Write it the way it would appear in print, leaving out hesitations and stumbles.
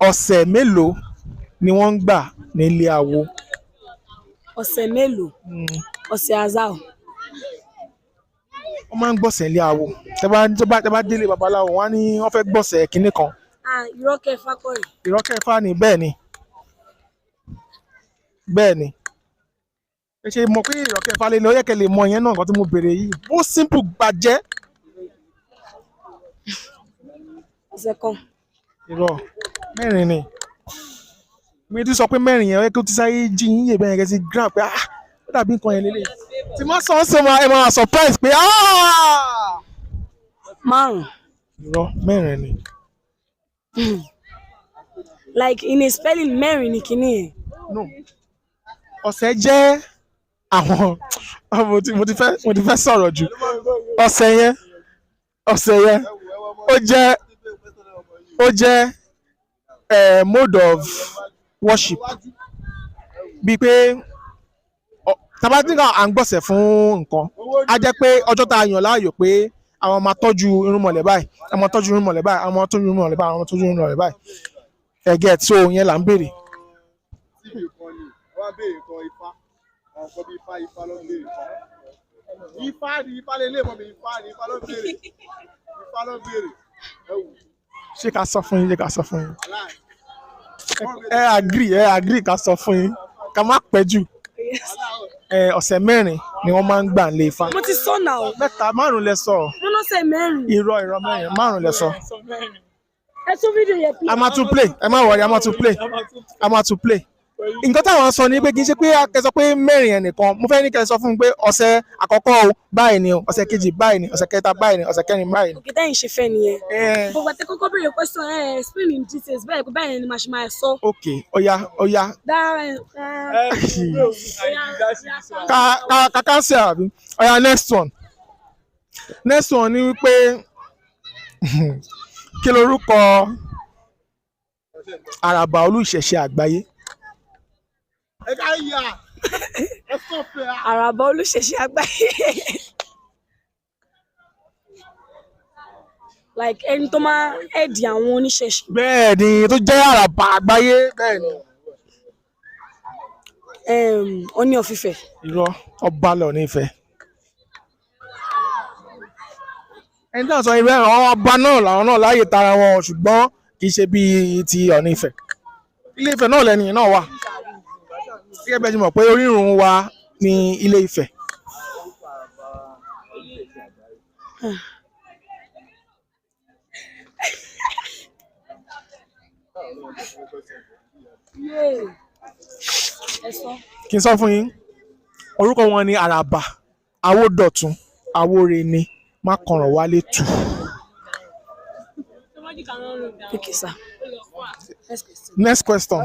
ọ̀sẹ̀ mélòó ni wọ́n ń gbà nílé awo? Ọ̀sẹ̀ mélòó? Ọ̀sẹ̀ azao. Wọ́n máa ń gbọ̀sẹ̀ nílé awo. Tẹ́ bá délé babaláwo wọ́n á ní wọ́n fẹ́ gbọ̀sẹ̀ kinní kan. Irọ́ kẹfà kọ́ rẹ̀. Irọ́ kẹfà ni bẹ́ẹ̀ ni. Bẹ́ẹ̀ ni. Ẹ ṣe mọ̀ pé irọ́ kẹfà lè lọ yẹ kẹ́ lè mọ ìyẹn náà nǹkan tí mo béèrè yìí. Bó simple gbàjẹ́. Ọ̀sẹ̀ kan. Irọ́ mẹ́rin ni. Mi ti sọ pé mẹ́rin yẹn kí o ti sáyé jí yín yé bẹ́ẹ̀ yẹn kẹ́ ti grab pé ó dàbí nǹkan yẹn lélẹ̀. Tí máa sọ ọ́ sọ ẹ máa surprise pé Márùn. Irọ́ mẹ́rin ni. Like in a spelling mẹ́rin ni kinní yẹn. No. Ọ̀sẹ̀ jẹ́ àwọn mo ti fẹ́ sọ̀rọ̀ jù. Ọ̀sẹ̀ yẹn ó jẹ́ mode of worship. Bíi pé tabatíkà à ń gbọ̀sẹ̀ fún nǹkan á jẹ́ pé ọjọ́ tá a yàn láàyò pé àwọn máa tọ́jú irúnmọlẹ̀ báyìí àwọn máa tọ́jú irúnmọlẹ̀ báyìí àwọn máa tọ́jú irúnmọlẹ̀ báyìí àwọn máa tọ́jú irúnmọlẹ̀ báyìí ẹ̀gẹ́ tí ó yẹn là ń béèrè. Ṣé ká sọ fún yín? Ẹ agree ká sọ fún yín ká má pẹ́ jù. Ọ̀sẹ̀ mẹ́rin ni wọ́n máa ń gbà lé Ifá. Mo ti sọ náà. Mẹ́ta márùn-ún lẹ sọ. Mo náà ṣe mẹ́rin. Irọ́ mẹ́rin márùn-ún lẹ sọ. Ẹ tún fídíò yẹn play. A máa tún play ẹ má wọrí a máa tún play. Nǹkan táwọn sọ ni pé kì í ṣe pé kẹ́ sọ pé mẹ́rin yẹn nìkan mo fẹ́ ní kẹ́ sọ fún mi pé ọ̀sẹ̀ àkọ́kọ́ o báyìí ni o ọ̀sẹ̀ kejì báyìí ni ọ̀sẹ̀ kẹta báyìí ni ọ̀sẹ̀ kẹrin báyìí ni. Òkè tẹ́yìn ṣe fẹ́ nìyẹn. Gbogbo àti kọ́kọ́ béèrè question explain in details báyìí ni màá ṣe máa sọ. Ok ọya. Ká cancel àbí ọya next one ni wípé kí lorúkọ Araba olùṣẹ̀ṣe àgbáyé? Araba olùṣẹ̀ṣe àgbáyé. Like ẹni tó máa ẹ̀dì àwọn oníṣẹ̀ṣe. Bẹ́ẹ̀ ni tó jẹ́ Araba àgbáyé bẹ́ẹ̀ ni. Ọọ̀ni of Ifẹ̀. Irọ́ ọba lọ ní Ifẹ̀. Ẹni tí wọ́n sọ ibẹ̀ àwọn ọba náà làwọn náà láàyè tara wọn ṣùgbọ́n kì í ṣe bíi ti Ọọ̀ni Ifẹ̀. Ilé Ifẹ̀ náà lẹ́ni náà wà. Gẹ́gẹ́ bẹ́ẹ̀ ti mọ̀ pé orírun wa ní Ilé Ifẹ̀. Kí n sọ fún yín orúkọ wọn ni Araba Awódọ̀tun Awóreni Mákànràn Wálé tù. Okay, sir. Next question.